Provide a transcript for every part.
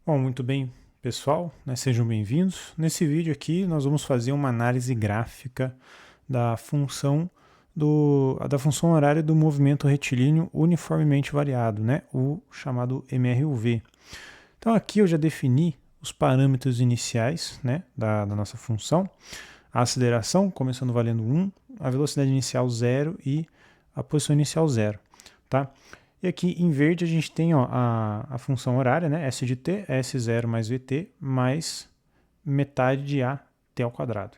Bom, muito bem, pessoal, né, sejam bem-vindos. Nesse vídeo aqui nós vamos fazer uma análise gráfica da função da função horária do movimento retilíneo uniformemente variado, né, o chamado MRUV. Então aqui eu já defini os parâmetros iniciais, né, da nossa função, a aceleração começando valendo 1, a velocidade inicial 0 e a posição inicial 0, tá? E aqui em verde a gente tem ó, a função horária, né? S de t, S0 mais VT, mais metade de AT ao quadrado.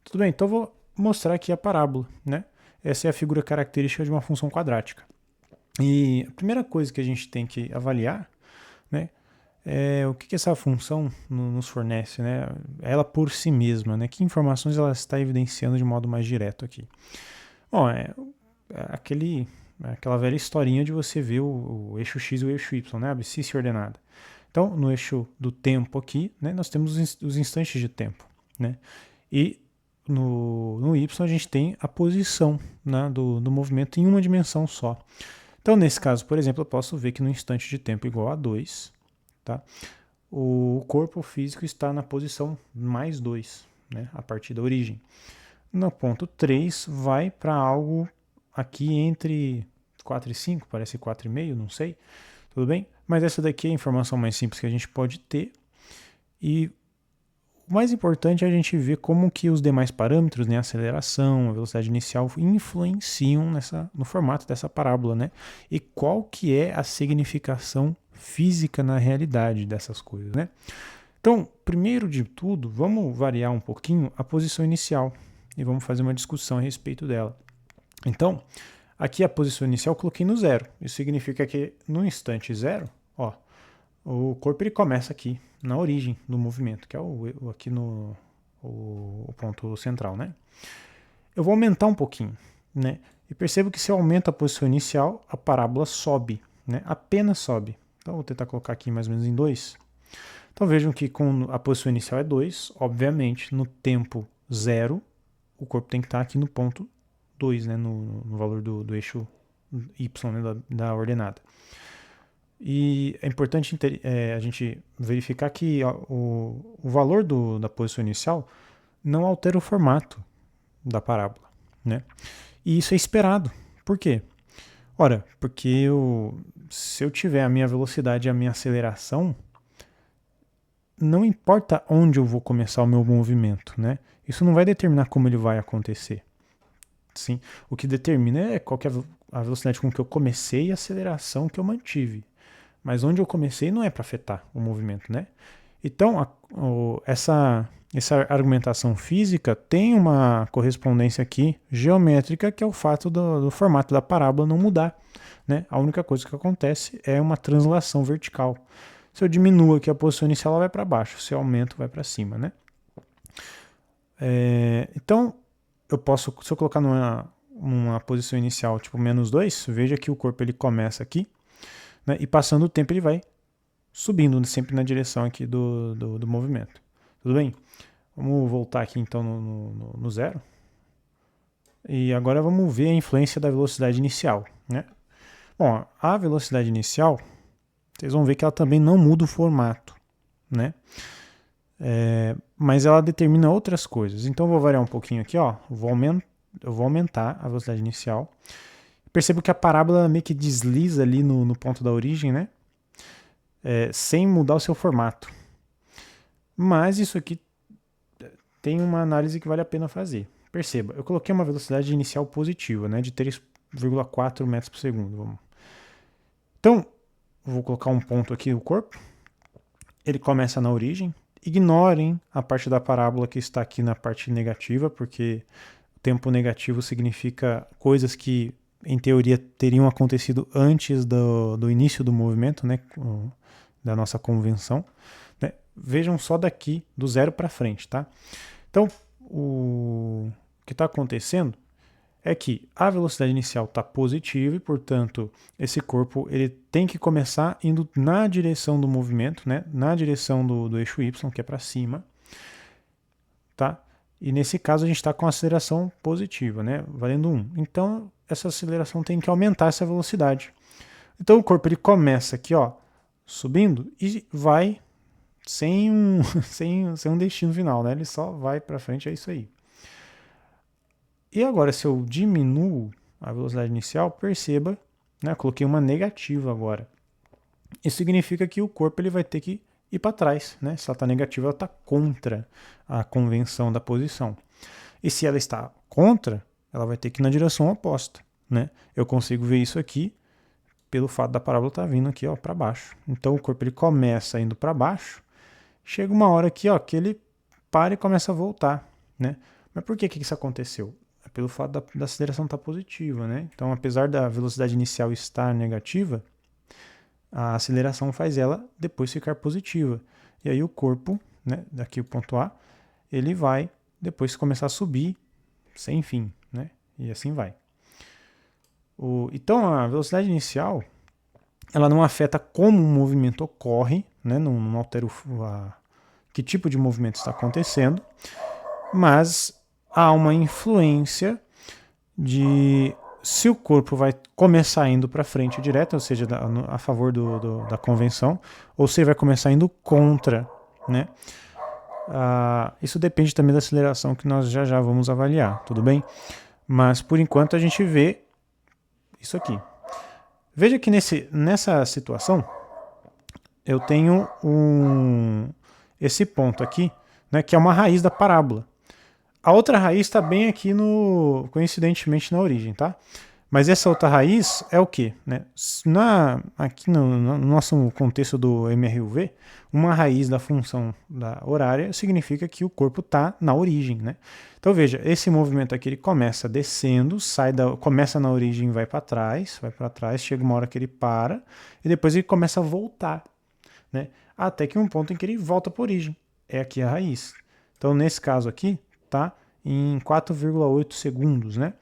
Tudo bem, então eu vou mostrar aqui a parábola, né? Essa é a figura característica de uma função quadrática. E a primeira coisa que a gente tem que avaliar, né? É o que essa função nos fornece, né? Ela por si mesma, né? Que informações ela está evidenciando de modo mais direto aqui? Bom, aquela velha historinha de você ver o eixo X e o eixo Y, né? Abscissa e ordenada. Então, no eixo do tempo aqui, né, nós temos os instantes de tempo, né? E no Y a gente tem a posição, né, do movimento em uma dimensão só. Então, nesse caso, por exemplo, eu posso ver que no instante de tempo igual a 2, tá, o corpo físico está na posição mais 2, né, a partir da origem. No ponto 3 vai para algo aqui entre 4 e 5, parece 4,5, não sei, tudo bem? Mas essa daqui é a informação mais simples que a gente pode ter. E o mais importante é a gente ver como que os demais parâmetros, né, a aceleração, a velocidade inicial, influenciam no formato dessa parábola, né? E qual que é a significação física na realidade dessas coisas, né? Então, primeiro de tudo, vamos variar um pouquinho a posição inicial e vamos fazer uma discussão a respeito dela. Então, aqui a posição inicial eu coloquei no zero. Isso significa que no instante zero, ó, o corpo ele começa aqui na origem do movimento, que é aqui no o ponto central, né? Eu vou aumentar um pouquinho, né? E percebo que se eu aumento a posição inicial, a parábola sobe, né? Apenas sobe. Então, vou tentar colocar aqui mais ou menos em 2. Então, vejam que com a posição inicial é 2, obviamente, no tempo 0, o corpo tem que estar aqui no ponto 2, né? No valor do eixo Y, né? da ordenada. E é importante a gente verificar que o valor da posição inicial não altera o formato da parábola, né? E isso é esperado. Por quê? Ora, porque se eu tiver a minha velocidade e a minha aceleração, não importa onde eu vou começar o meu movimento, né? Isso não vai determinar como ele vai acontecer. Sim, o que determina é qual que é a velocidade com que eu comecei e a aceleração que eu mantive. Mas onde eu comecei não é para afetar o movimento, né? Então, essa argumentação física tem uma correspondência aqui geométrica, que é o fato do formato da parábola não mudar, né? A única coisa que acontece é uma translação vertical. Se eu diminuo aqui a posição inicial, ela vai para baixo. Se eu aumento, vai para cima, né? Então, se eu colocar numa posição inicial, tipo menos 2, veja que o corpo ele começa aqui, né? E passando o tempo ele vai subindo sempre na direção aqui do movimento. Tudo bem? Vamos voltar aqui então no zero. E agora vamos ver a influência da velocidade inicial, né? Bom, a velocidade inicial, vocês vão ver que ela também não muda o formato, né? Mas ela determina outras coisas. Então eu vou variar um pouquinho aqui, ó. Eu vou aumentar a velocidade inicial. Percebo que a parábola meio que desliza ali no ponto da origem, né? Sem mudar o seu formato. Mas isso aqui tem uma análise que vale a pena fazer. Perceba, eu coloquei uma velocidade inicial positiva, né, de 3,4 metros por segundo. Então, vou colocar um ponto aqui no corpo. Ele começa na origem. Ignorem a parte da parábola que está aqui na parte negativa, porque o tempo negativo significa coisas que, em teoria, teriam acontecido antes do início do movimento, né, da nossa convenção. Né? Vejam só daqui, do zero para frente, tá? Então, o que está acontecendo é que a velocidade inicial está positiva e, portanto, esse corpo ele tem que começar indo na direção do movimento, né? Na direção do eixo Y, que é para cima, tá? E nesse caso a gente está com aceleração positiva, né? Valendo 1. Então, essa aceleração tem que aumentar essa velocidade. Então, o corpo ele começa aqui, ó, subindo e vai sem um, sem um destino final, né? Ele só vai para frente, é isso aí. E agora, se eu diminuo a velocidade inicial, perceba, né? Coloquei uma negativa agora. Isso significa que o corpo ele vai ter que ir para trás, né? Se ela está negativa, ela está contra a convenção da posição. E se ela está contra, ela vai ter que ir na direção oposta, né? Eu consigo ver isso aqui pelo fato da parábola estar vindo aqui, ó, para baixo. Então o corpo ele começa indo para baixo, chega uma hora aqui, ó, que ele para e começa a voltar, né? Mas por que isso aconteceu? É pelo fato da aceleração estar positiva, né? Então, apesar da velocidade inicial estar negativa, a aceleração faz ela depois ficar positiva. E aí o corpo, né, daqui o ponto A, ele vai depois começar a subir sem fim, né? E assim vai. Então a velocidade inicial, ela não afeta como o movimento ocorre, né? Não altera que tipo de movimento está acontecendo, mas há uma influência de se o corpo vai começar indo para frente direto, ou seja, a favor da convenção, ou se ele vai começar indo contra, né? Isso depende também da aceleração que nós já vamos avaliar, tudo bem? Mas por enquanto a gente vê isso aqui. Veja que nessa situação eu tenho esse ponto aqui, né, que é uma raiz da parábola. A outra raiz está bem aqui coincidentemente na origem, tá? Mas essa outra raiz é o quê? Né? Aqui no nosso contexto do MRUV, uma raiz da função da horária significa que o corpo está na origem, né? Então veja, esse movimento aqui ele começa descendo, começa na origem e vai para trás, chega uma hora que ele para e depois ele começa a voltar, né? Até que um ponto em que ele volta para a origem. É aqui a raiz. Então nesse caso aqui, tá em 4,8 segundos, né?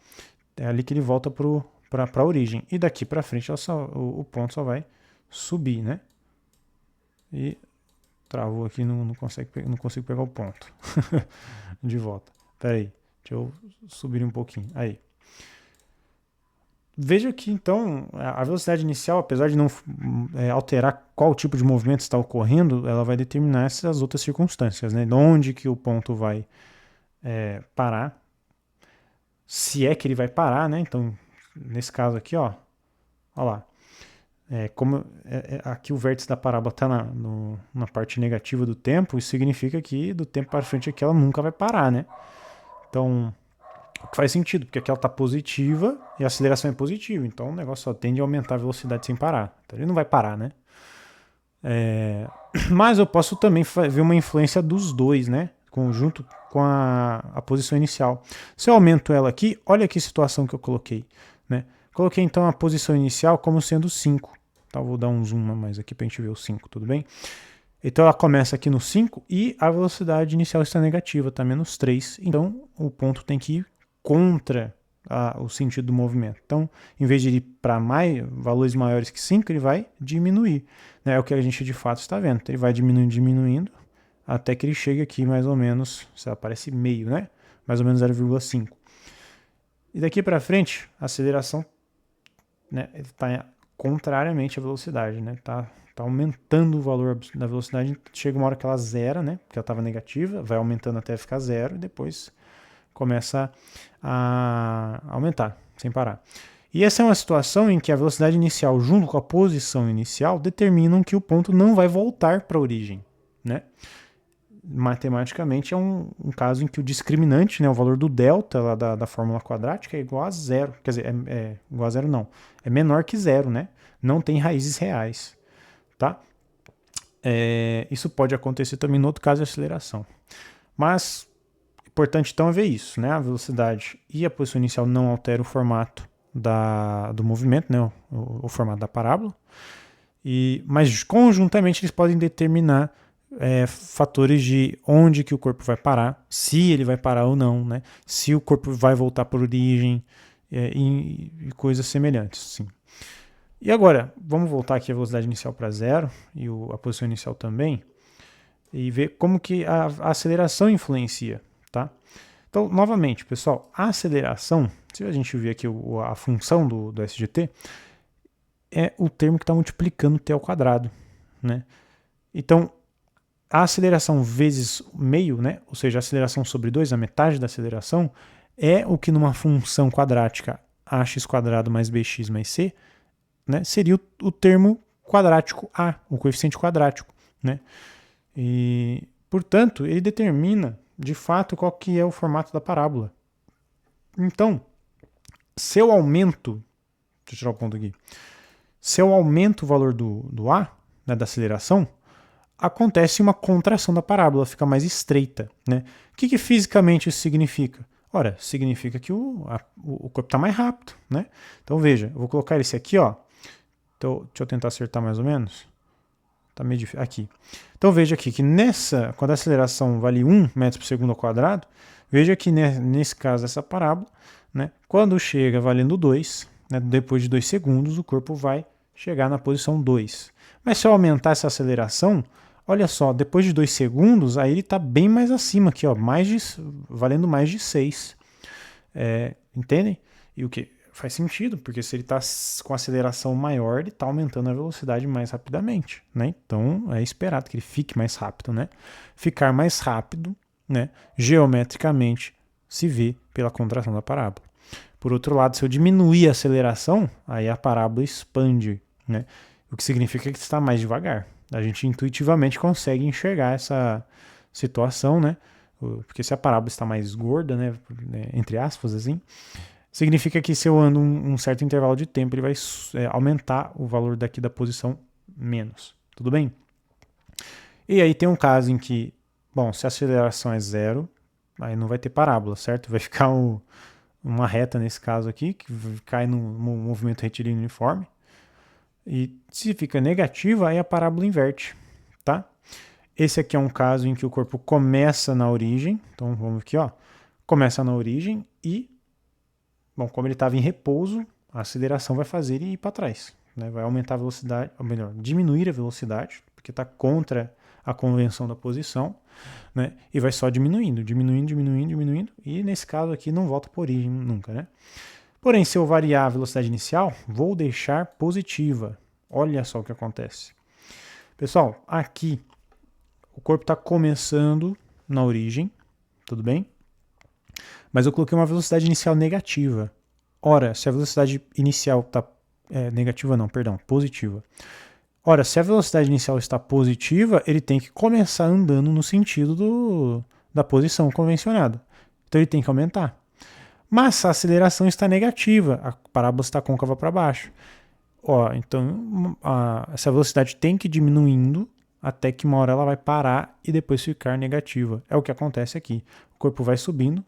É ali que ele volta para a origem. E daqui para frente o ponto só vai subir, né? E travou aqui, não consigo pegar o ponto de volta. Espera aí, deixa eu subir um pouquinho. Aí. Veja que então a velocidade inicial, apesar de não alterar qual tipo de movimento está ocorrendo, ela vai determinar essas outras circunstâncias, né? De onde que o ponto vai parar, se é que ele vai parar, né? Então, nesse caso aqui, ó lá, aqui o vértice da parábola está na parte negativa do tempo, isso significa que do tempo para frente aqui ela nunca vai parar, né? Então, o que faz sentido, porque aqui ela está positiva e a aceleração é positiva, então o negócio só tende a aumentar a velocidade sem parar. Então ele não vai parar, né? Mas eu posso também ver uma influência dos dois, né? Junto com a posição inicial. Se eu aumento ela aqui, olha que situação que eu coloquei, né? Coloquei então a posição inicial como sendo 5. Tá, vou dar um zoom a mais aqui para a gente ver o 5, tudo bem? Então ela começa aqui no 5 e a velocidade inicial está negativa, está menos 3. Então o ponto tem que ir contra o sentido do movimento. Então, em vez de ir para valores maiores que 5, ele vai diminuir. Né? É o que a gente de fato está vendo. Então, ele vai diminuindo, até que ele chegue aqui mais ou menos, se aparece meio, né? Mais ou menos 0,5. E daqui para frente, a aceleração, né, está contrariamente à velocidade, né? Tá aumentando o valor da velocidade, chega uma hora que ela zera, né? Porque ela estava negativa, vai aumentando até ficar zero e depois começa a aumentar, sem parar. E essa é uma situação em que a velocidade inicial junto com a posição inicial determinam que o ponto não vai voltar para a origem, né? Matematicamente é um caso em que o discriminante, né, o valor do delta lá da fórmula quadrática é igual a zero. Quer dizer, igual a zero não. É menor que zero, né? Não tem raízes reais, tá? Isso pode acontecer também no outro caso de aceleração. Mas importante então é ver isso, né? A velocidade e a posição inicial não alteram o formato do movimento, né? O formato da parábola. Mas conjuntamente eles podem determinar fatores de onde que o corpo vai parar, se ele vai parar ou não, né? Se o corpo vai voltar por origem e coisas semelhantes, sim. E agora, vamos voltar aqui a velocidade inicial para zero e a posição inicial também e ver como que a aceleração influencia, tá? Então, novamente, pessoal, a aceleração, se a gente ver aqui a função do SGT, é o termo que está multiplicando t ao quadrado, né? Então, a aceleração vezes meio, né? Ou seja, a aceleração sobre 2, a metade da aceleração, é o que numa função quadrática ax² mais bx mais c, né, seria o termo quadrático a, o coeficiente quadrático, né? E, portanto, ele determina, de fato, qual que é o formato da parábola. Então, se eu aumento, deixa eu tirar o ponto aqui, se eu aumento o valor do a, né, da aceleração, acontece uma contração da parábola, fica mais estreita, né? O que fisicamente isso significa? Ora, significa que o corpo está mais rápido, né? Então veja, eu vou colocar esse aqui, ó. Então, deixa eu tentar acertar mais ou menos. Tá meio difícil. Aqui. Então veja aqui que quando a aceleração vale 1 metro por segundo ao quadrado, veja que nesse caso dessa parábola, né, quando chega valendo 2, né, depois de 2 segundos, o corpo vai chegar na posição 2. Mas se eu aumentar essa aceleração, olha só, depois de 2 segundos, aí ele está bem mais acima aqui, ó, valendo mais de 6. Entendem? E o que? Faz sentido, porque se ele está com aceleração maior, ele está aumentando a velocidade mais rapidamente, né? Então é esperado que ele fique mais rápido, né? Ficar mais rápido, né? Geometricamente se vê pela contração da parábola. Por outro lado, se eu diminuir a aceleração, aí a parábola expande, né? O que significa que está mais devagar. A gente intuitivamente consegue enxergar essa situação, né? Porque se a parábola está mais gorda, né? Entre aspas, assim, significa que se eu ando um certo intervalo de tempo, ele vai aumentar o valor daqui da posição menos. Tudo bem? E aí tem um caso em que, bom, se a aceleração é 0, aí não vai ter parábola, certo? Vai ficar uma reta nesse caso aqui, que cai no movimento retilíneo uniforme. E se fica negativa, aí a parábola inverte, tá? Esse aqui é um caso em que o corpo começa na origem. Então vamos aqui, ó. Começa na origem e, bom, como ele estava em repouso, a aceleração vai fazer ele ir para trás, né? Vai aumentar a velocidade, ou melhor, diminuir a velocidade, porque está contra a convenção da posição, né? E vai só diminuindo, e nesse caso aqui não volta para a origem nunca, né? Porém, se eu variar a velocidade inicial, vou deixar positiva. Olha só o que acontece. Pessoal, aqui o corpo está começando na origem, tudo bem? Mas eu coloquei uma velocidade inicial negativa. Ora, se a velocidade inicial está positiva. Ora, se a velocidade inicial está positiva, ele tem que começar andando no sentido da posição convencionada. Então ele tem que aumentar. Mas a aceleração está negativa, a parábola está côncava para baixo. Então essa velocidade tem que ir diminuindo até que uma hora ela vai parar e depois ficar negativa. É o que acontece aqui. O corpo vai subindo,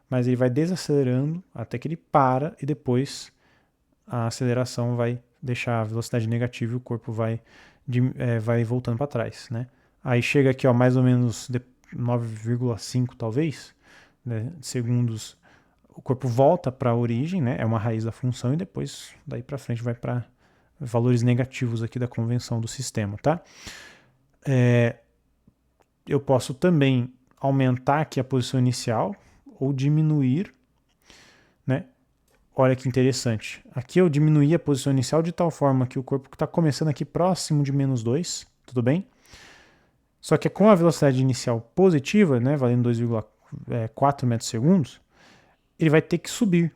mas ele vai desacelerando até que ele para e depois a aceleração vai deixar a velocidade negativa e o corpo vai voltando para trás, né? Aí chega aqui, ó, mais ou menos 9,5 talvez, né, segundos, o corpo volta para a origem, né? É uma raiz da função e depois daí para frente vai para valores negativos aqui da convenção do sistema, tá? Eu posso também aumentar aqui a posição inicial ou diminuir, né? Olha que interessante. Aqui eu diminuí a posição inicial de tal forma que o corpo está começando aqui próximo de menos 2, tudo bem? Só que com a velocidade inicial positiva, né, valendo 2,4 metros por segundo, ele vai ter que subir.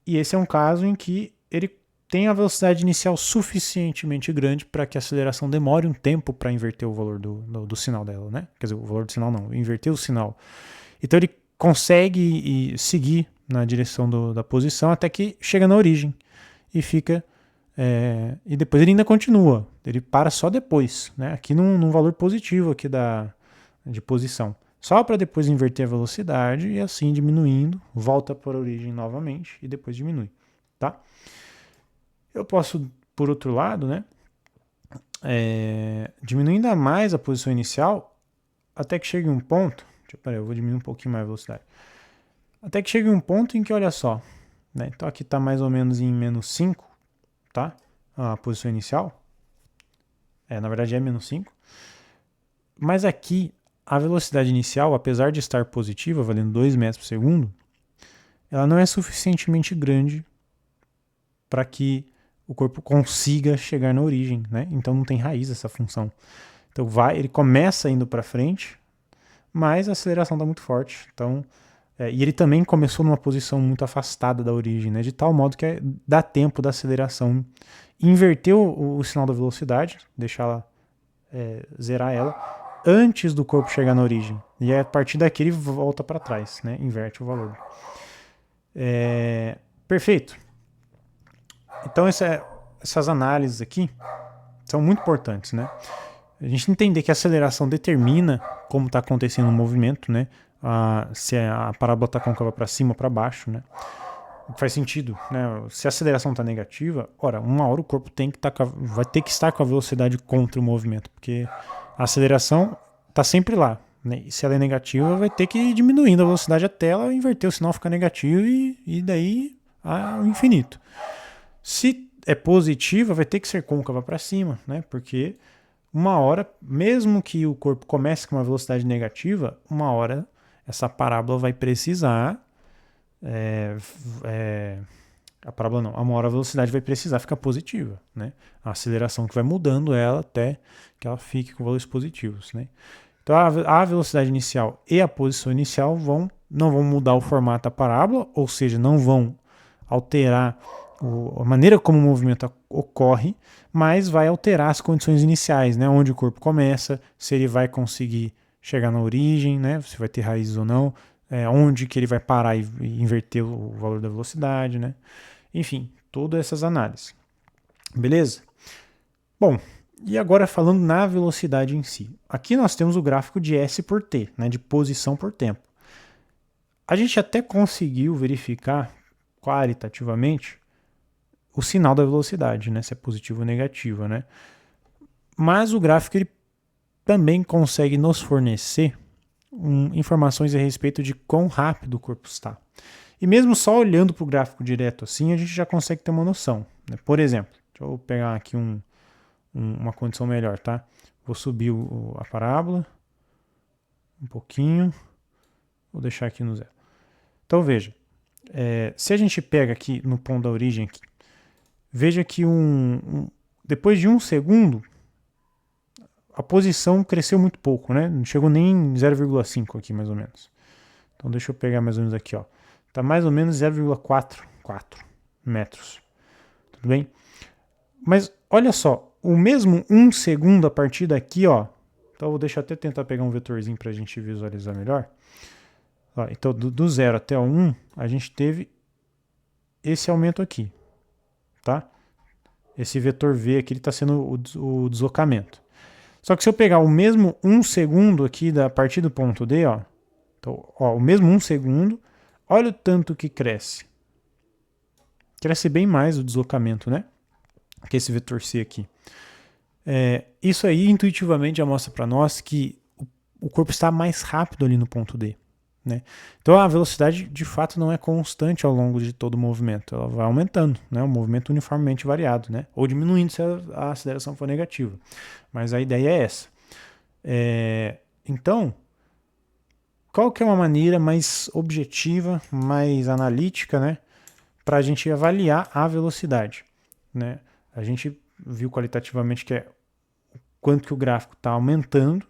E esse é um caso em que ele tem a velocidade inicial suficientemente grande para que a aceleração demore um tempo para inverter o valor do sinal dela, né? Quer dizer, o valor do sinal não, inverter o sinal. Então ele consegue seguir na direção da posição até que chega na origem e fica e depois ele ainda continua, ele para só depois, né? Aqui num valor positivo aqui de posição, só para depois inverter a velocidade e assim diminuindo, volta para a origem novamente e depois diminui, tá? Eu posso, por outro lado, né, diminuir ainda mais a posição inicial até que chegue um ponto. Eu vou diminuir um pouquinho mais a velocidade. Até que chegue um ponto em que, olha só, né, então aqui está mais ou menos em menos 5, tá? A posição inicial. Na verdade é menos 5. Mas aqui, a velocidade inicial, apesar de estar positiva, valendo 2 metros por segundo, ela não é suficientemente grande para que o corpo consiga chegar na origem, né? Então não tem raiz essa função. Então ele começa indo para frente, mas a aceleração está muito forte. Então, e ele também começou numa posição muito afastada da origem, né? De tal modo que dá tempo da aceleração inverter o sinal da velocidade, deixar ela, zerar ela, antes do corpo chegar na origem. E a partir daqui ele volta para trás, né? Inverte o valor. Perfeito. Então essas análises aqui são muito importantes, né? A gente entender que a aceleração determina como está acontecendo o movimento, né? Se a parábola está côncava para cima ou para baixo, né? Faz sentido, né? Se a aceleração está negativa, uma hora o corpo vai ter que estar com a velocidade contra o movimento, porque a aceleração está sempre lá, né? E se ela é negativa, vai ter que ir diminuindo a velocidade até ela inverter o sinal, ficar negativo e daí ao infinito. Se é positiva, vai ter que ser côncava para cima, né? Porque uma hora, mesmo que o corpo comece com uma velocidade negativa, uma hora essa parábola vai precisar a parábola não, uma hora a velocidade vai precisar ficar positiva, né? A aceleração que vai mudando ela até que ela fique com valores positivos, né? Então a velocidade inicial e a posição inicial não vão mudar o formato da parábola, ou seja, não vão alterar a maneira como o movimento ocorre, mas vai alterar as condições iniciais, né? Onde o corpo começa, se ele vai conseguir chegar na origem, né? Se vai ter raízes ou não, onde que ele vai parar e inverter o valor da velocidade, né? Enfim, todas essas análises. Beleza? Bom, e agora falando na velocidade em si. Aqui nós temos o gráfico de S por T, né? De posição por tempo. A gente até conseguiu verificar qualitativamente o sinal da velocidade, né? Se é positivo ou negativo, né? Mas o gráfico ele também consegue nos fornecer informações a respeito de quão rápido o corpo está. E mesmo só olhando para o gráfico direto assim, a gente já consegue ter uma noção, né? Por exemplo, deixa eu pegar aqui uma condição melhor, tá? Vou subir a parábola um pouquinho, vou deixar aqui no zero. Então veja, se a gente pega aqui no ponto da origem, aqui, veja que depois de 1 segundo, a posição cresceu muito pouco, né? Não chegou nem em 0,5 aqui, mais ou menos. Então deixa eu pegar mais ou menos aqui, ó. Tá mais ou menos 0,44 metros. Tudo bem? Mas olha só, o mesmo 1 segundo a partir daqui, ó. Então eu vou deixar até tentar pegar um vetorzinho pra gente visualizar melhor. Ó, então do 0 até o 1, a gente teve esse aumento aqui, tá? Esse vetor V aqui está sendo o deslocamento. Só que se eu pegar o mesmo 1 segundo aqui a partir do ponto D, ó, então, ó, o mesmo 1 segundo, olha o tanto que cresce. Cresce bem mais o deslocamento, né? Que esse vetor C aqui. Isso aí intuitivamente já mostra para nós que o corpo está mais rápido ali no ponto D, né? Então a velocidade de fato não é constante ao longo de todo o movimento, ela vai aumentando, né? Um movimento uniformemente variado, né? Ou diminuindo se a aceleração for negativa. Mas a ideia é essa. Então, qual que é uma maneira mais objetiva, mais analítica, né, para a gente avaliar a velocidade, né? A gente viu qualitativamente que quanto que o gráfico está aumentando,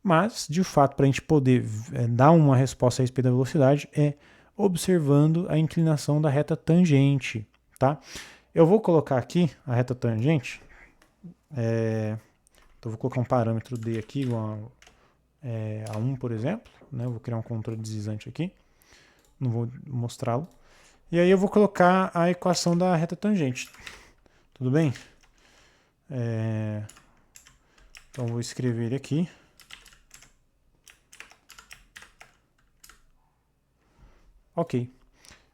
mas, de fato, para a gente poder dar uma resposta a respeito da velocidade é observando a inclinação da reta tangente, tá? Eu vou colocar aqui a reta tangente, então vou colocar um parâmetro D aqui, igual a 1, por exemplo, né? Eu vou criar um controle deslizante aqui, não vou mostrá-lo. E aí eu vou colocar a equação da reta tangente, tudo bem? Então vou escrever ele aqui. Ok,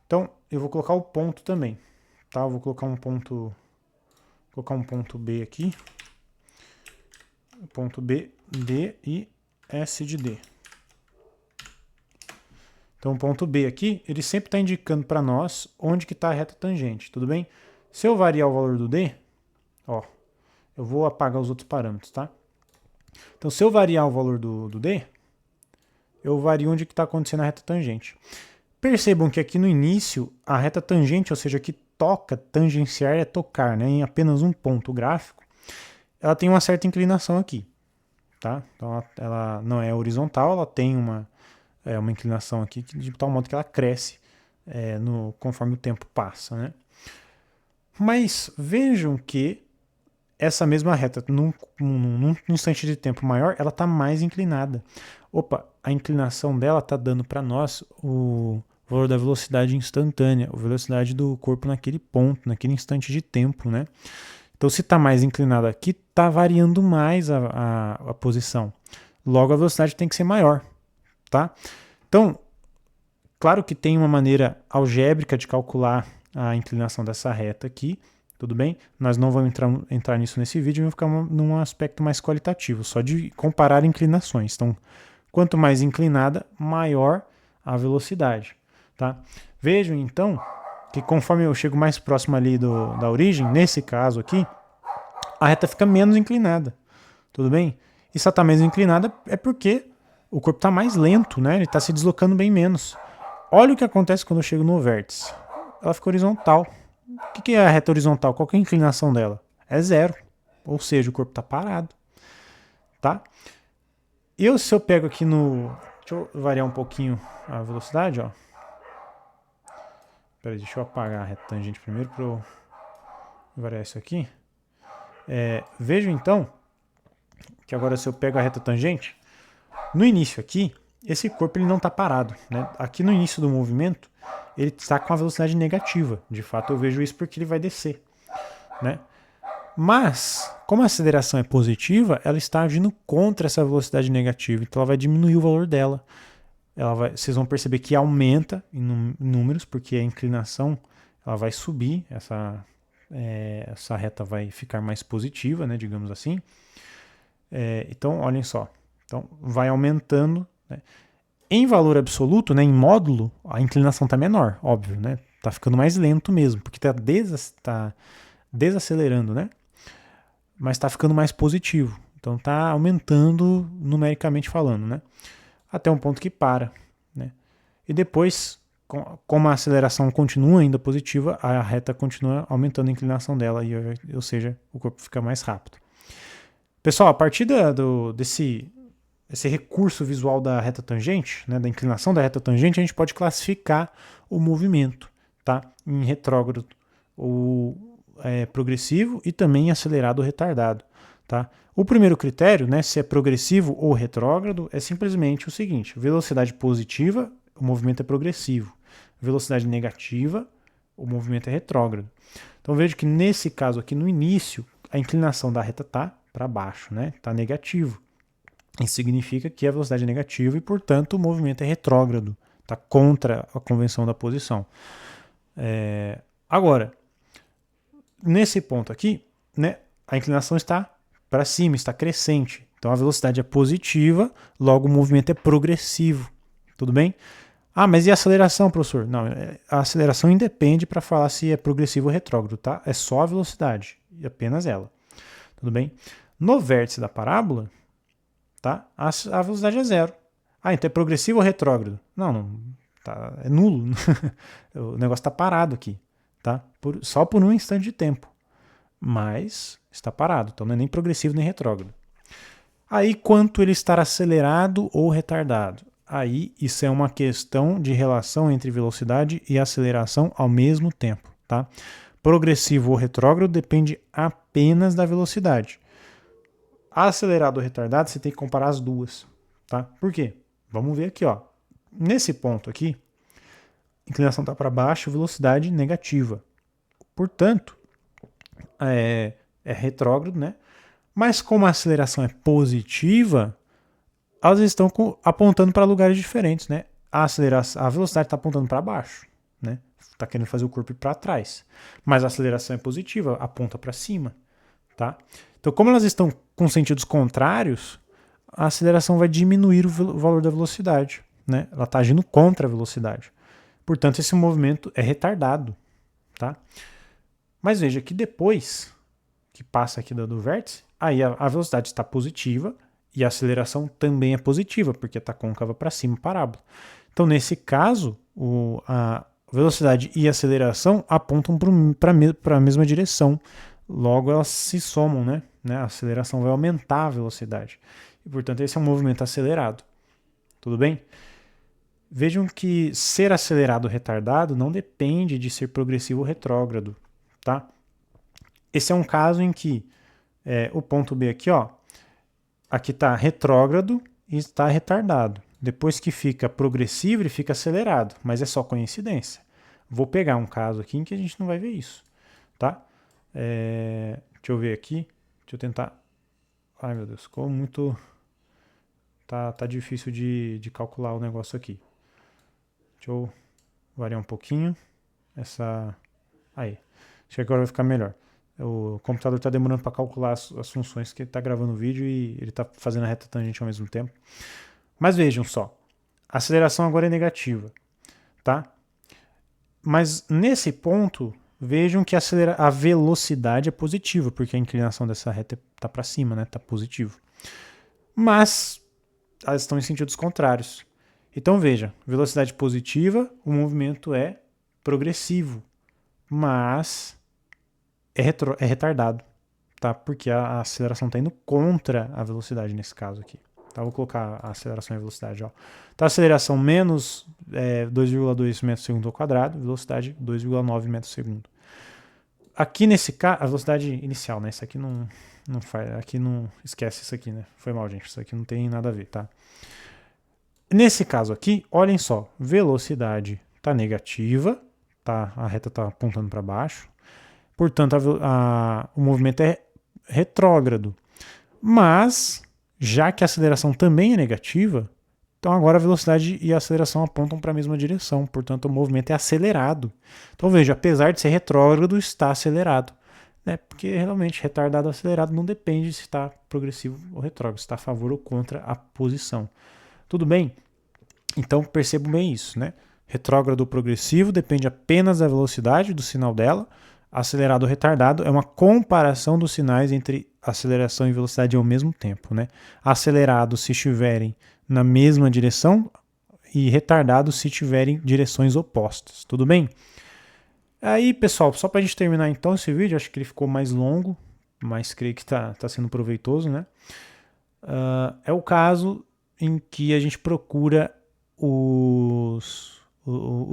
então eu vou colocar o ponto também, tá? Eu vou colocar um ponto B aqui, ponto B, D e S de D. Então o ponto B aqui, ele sempre está indicando para nós onde que está a reta tangente, tudo bem? Se eu variar o valor do D, ó, eu vou apagar os outros parâmetros, tá? Então se eu variar o valor do D, eu vario onde que está acontecendo a reta tangente. Percebam que aqui no início, a reta tangente, ou seja, que toca, tangenciar é tocar, né, em apenas um ponto gráfico, ela tem uma certa inclinação aqui, tá? Então ela não é horizontal, ela tem uma inclinação aqui de tal modo que ela cresce conforme o tempo passa, né? Mas vejam que essa mesma reta, num instante de tempo maior, ela está mais inclinada. Opa, a inclinação dela está dando para nós o valor da velocidade instantânea, a velocidade do corpo naquele ponto, naquele instante de tempo, né? Então, se está mais inclinado aqui, está variando mais a posição. Logo, a velocidade tem que ser maior, tá? Então, claro que tem uma maneira algébrica de calcular a inclinação dessa reta aqui, tudo bem? Nós não vamos entrar nisso nesse vídeo, vamos ficar num aspecto mais qualitativo, só de comparar inclinações. Então, quanto mais inclinada, maior a velocidade, tá? Vejam, então, que conforme eu chego mais próximo ali da origem, nesse caso aqui, a reta fica menos inclinada, tudo bem? E se ela está menos inclinada é porque o corpo está mais lento, né? Ele está se deslocando bem menos. Olha o que acontece quando eu chego no vértice. Ela fica horizontal. O que é a reta horizontal? Qual que é a inclinação dela? É zero. Ou seja, o corpo está parado, tá? Se eu pego aqui no... Deixa eu variar um pouquinho a velocidade, ó. Peraí, deixa eu apagar a reta tangente primeiro para eu variar isso aqui. Vejo então que agora se eu pego a reta tangente, no início aqui, esse corpo ele não está parado, né? Aqui no início do movimento, ele está com a velocidade negativa. De fato, eu vejo isso porque ele vai descer, né? Mas, como a aceleração é positiva, ela está agindo contra essa velocidade negativa, então ela vai diminuir o valor dela. Vocês vão perceber que aumenta em números, porque a inclinação ela vai subir, essa reta vai ficar mais positiva, né, digamos assim. Então, olhem só. Então, vai aumentando, né? Em valor absoluto, né, em módulo, a inclinação está menor, óbvio, né? Está ficando mais lento mesmo, porque está desacelerando, né? Mas está ficando mais positivo. Então, está aumentando numericamente falando, né? Até um ponto que para, né? E depois, como a aceleração continua ainda positiva, a reta continua aumentando a inclinação dela, ou seja, o corpo fica mais rápido. Pessoal, a partir desse recurso visual da reta tangente, né, da inclinação da reta tangente, a gente pode classificar o movimento, tá? Em retrógrado ou progressivo e também acelerado ou retardado, tá? O primeiro critério, né, se é progressivo ou retrógrado, é simplesmente o seguinte: velocidade positiva, o movimento é progressivo. Velocidade negativa, o movimento é retrógrado. Então veja que nesse caso aqui, no início, a inclinação da reta está para baixo, né? Está negativo. Isso significa que a velocidade é negativa e, portanto, o movimento é retrógrado. Está contra a convenção da posição. Agora, nesse ponto aqui, né, a inclinação está para cima, está crescente. Então a velocidade é positiva, logo o movimento é progressivo. Tudo bem? Ah, mas e a aceleração, professor? Não, a aceleração independe para falar se é progressivo ou retrógrado, tá? É só a velocidade, e apenas ela. Tudo bem? No vértice da parábola, tá? A velocidade é zero. Ah, então é progressivo ou retrógrado? Não, tá, é nulo. O negócio está parado aqui, tá? Só por um instante de tempo. Mas está parado, então não é nem progressivo nem retrógrado. Aí, quanto ele estar acelerado ou retardado? Aí, isso é uma questão de relação entre velocidade e aceleração ao mesmo tempo, tá? Progressivo ou retrógrado depende apenas da velocidade. Acelerado ou retardado, você tem que comparar as duas, tá? Por quê? Vamos ver aqui, ó. Nesse ponto aqui, inclinação está para baixo, velocidade negativa. Portanto, é retrógrado, né? Mas como a aceleração é positiva, elas estão apontando para lugares diferentes, né? A velocidade está apontando para baixo, né? Está querendo fazer o corpo ir para trás. Mas a aceleração é positiva, aponta para cima, tá? Então, como elas estão com sentidos contrários, a aceleração vai diminuir o valor da velocidade, né? Ela está agindo contra a velocidade. Portanto, esse movimento é retardado, tá? Mas veja que depois que passa aqui do vértice, aí a velocidade está positiva e a aceleração também é positiva, porque está côncava para cima, parábola. Então, nesse caso, a velocidade e a aceleração apontam para a mesma direção. Logo, elas se somam, né? A aceleração vai aumentar a velocidade. e, portanto, esse é um movimento acelerado. Tudo bem? Vejam que ser acelerado ou retardado não depende de ser progressivo ou retrógrado, tá? Esse é um caso em que o ponto B aqui, ó, aqui está retrógrado e está retardado. Depois que fica progressivo, ele fica acelerado, mas é só coincidência. Vou pegar um caso aqui em que a gente não vai ver isso, tá? Deixa eu ver aqui, deixa eu tentar... Ai, meu Deus, ficou muito... Tá difícil de calcular o negócio aqui. Deixa eu variar um pouquinho. Aí. Acho que agora vai ficar melhor. O computador está demorando para calcular as funções que ele está gravando o vídeo e ele está fazendo a reta tangente ao mesmo tempo. Mas vejam só. A aceleração agora é negativa. Tá? Mas nesse ponto, vejam que a velocidade é positiva, porque a inclinação dessa reta está para cima, né? Está positivo. Mas elas estão em sentidos contrários. Então veja, velocidade positiva, o movimento é progressivo, mas é retardado, tá? Porque a aceleração está indo contra a velocidade nesse caso aqui. Tá? Vou colocar a aceleração e a velocidade. Ó. Tá, aceleração menos 2,2 metros por segundo ao quadrado, velocidade 2,9 metros por segundo. Aqui nesse caso, a velocidade inicial, né? Isso aqui não faz, aqui não esquece isso aqui, né? Foi mal, gente. Isso aqui não tem nada a ver, tá? Nesse caso aqui, olhem só, velocidade está negativa, tá? A reta está apontando para baixo, portanto o movimento é retrógrado. Mas, já que a aceleração também é negativa, então agora a velocidade e a aceleração apontam para a mesma direção, portanto o movimento é acelerado. Então veja, apesar de ser retrógrado, está acelerado. Né? Porque realmente retardado ou acelerado não depende se está progressivo ou retrógrado, se está a favor ou contra a posição. Tudo bem? Então percebam bem isso, né? Retrógrado ou progressivo depende apenas da velocidade do sinal dela. Acelerado ou retardado é uma comparação dos sinais entre aceleração e velocidade ao mesmo tempo, né? Acelerado se estiverem na mesma direção e retardado se tiverem direções opostas. Tudo bem? Aí, pessoal, só para a gente terminar então esse vídeo, acho que ele ficou mais longo, mas creio que está sendo proveitoso, né? É o caso em que a gente procura o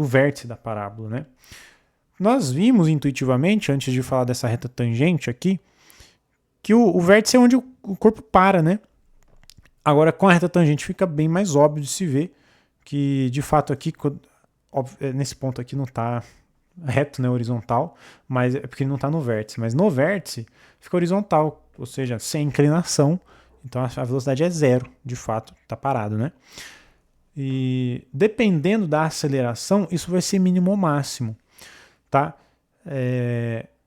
vértice da parábola, né? Nós vimos intuitivamente, antes de falar dessa reta tangente aqui, que o vértice é onde o corpo para, né? Agora, com a reta tangente fica bem mais óbvio de se ver que, de fato, aqui, nesse ponto aqui não está reto, né, horizontal, mas é porque ele não está no vértice. Mas no vértice fica horizontal, ou seja, sem inclinação, então a velocidade é zero, de fato, está parado, né? E dependendo da aceleração, isso vai ser mínimo ou máximo, tá?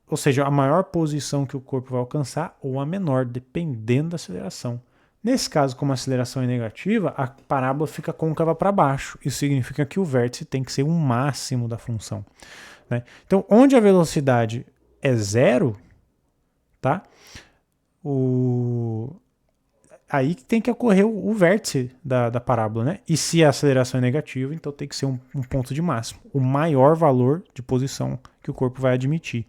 Ou seja, a maior posição que o corpo vai alcançar ou a menor, dependendo da aceleração. Nesse caso, como a aceleração é negativa, a parábola fica côncava para baixo. Isso significa que o vértice tem que ser o máximo da função, né? Então, onde a velocidade é zero, tá? Aí tem que ocorrer o vértice da parábola, né? E se a aceleração é negativa, então tem que ser um ponto de máximo. O maior valor de posição que o corpo vai admitir.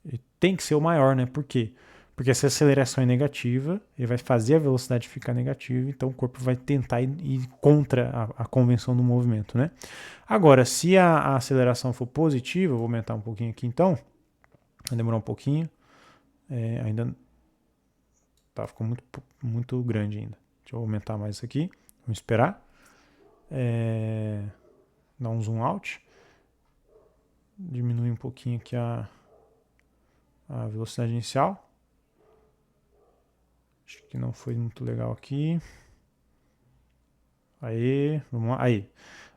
E tem que ser o maior, né? Por quê? Porque se a aceleração é negativa, ele vai fazer a velocidade ficar negativa, então o corpo vai tentar ir contra a convenção do movimento, né? Agora, se a aceleração for positiva, eu vou aumentar um pouquinho aqui então, vai demorar um pouquinho, ainda... Tá, ficou muito grande ainda. Deixa eu aumentar mais isso aqui. Vamos esperar. Dar um zoom out. Diminuir um pouquinho aqui a velocidade inicial. Acho que não foi muito legal aqui. Aí, vamos lá. Aí.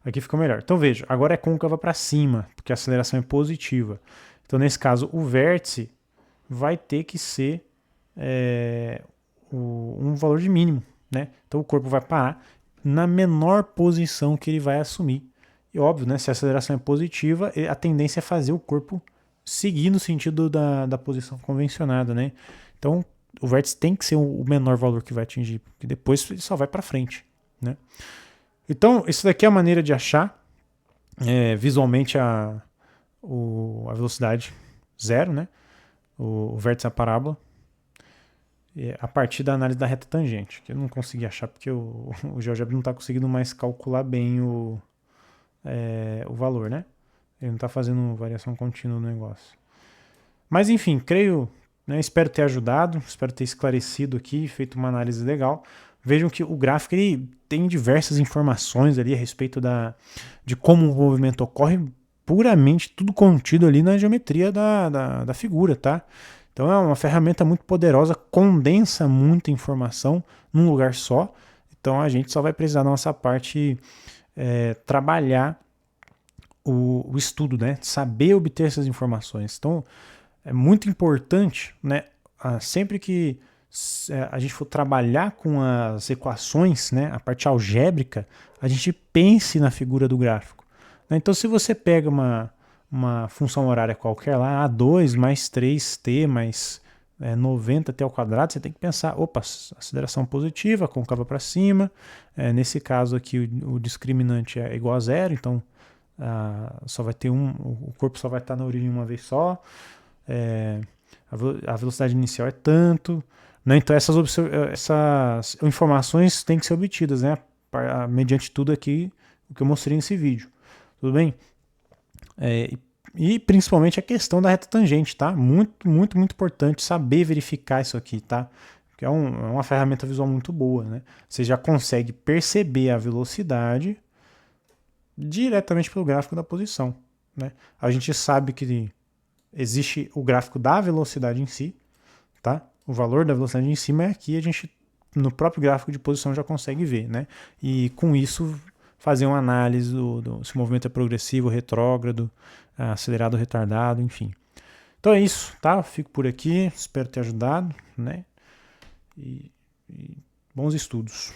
Aqui ficou melhor. Então veja, agora é côncava para cima, porque a aceleração é positiva. Então nesse caso, o vértice vai ter que ser um valor de mínimo, né? Então o corpo vai parar na menor posição que ele vai assumir. E óbvio, né? Se a aceleração é positiva, a tendência é fazer o corpo seguir no sentido da posição convencionada, né? Então o vértice tem que ser o menor valor que vai atingir, porque depois ele só vai para frente, né? Então isso daqui é a maneira de achar visualmente a velocidade zero, né? O vértice da parábola. a partir da análise da reta tangente, que eu não consegui achar porque o GeoGebra não está conseguindo mais calcular bem o valor, né? Ele não está fazendo variação contínua no negócio. Mas enfim, creio, né, espero ter ajudado, espero ter esclarecido aqui, feito uma análise legal. Vejam que o gráfico ele tem diversas informações ali a respeito de como o movimento ocorre, puramente tudo contido ali na geometria da figura, tá? Então é uma ferramenta muito poderosa, condensa muita informação num lugar só. Então a gente só vai precisar da nossa parte trabalhar o estudo, né? Saber obter essas informações. Então é muito importante, né? Sempre que a gente for trabalhar com as equações, né? A parte algébrica, a gente pense na figura do gráfico. Então se você pega uma função horária qualquer lá, A2 mais 3t mais 90t ao quadrado, você tem que pensar, opa, aceleração positiva, côncava para cima, nesse caso aqui o discriminante é igual a zero, então só vai ter o corpo só vai estar na origem uma vez só, a velocidade inicial é tanto, né? Então essas informações têm que ser obtidas, né? Mediante tudo aqui o que eu mostrei nesse vídeo, tudo bem? E principalmente a questão da reta tangente, tá? Muito, muito, muito importante saber verificar isso aqui, tá? Porque é uma ferramenta visual muito boa, né? Você já consegue perceber a velocidade diretamente pelo gráfico da posição, né? A gente sabe que existe o gráfico da velocidade em si, tá? O valor da velocidade em cima é aqui, a gente no próprio gráfico de posição já consegue ver, né? E com isso fazer uma análise se o movimento é progressivo, retrógrado, acelerado, retardado, enfim. Então é isso, tá? Eu fico por aqui, espero ter ajudado, né? E bons estudos.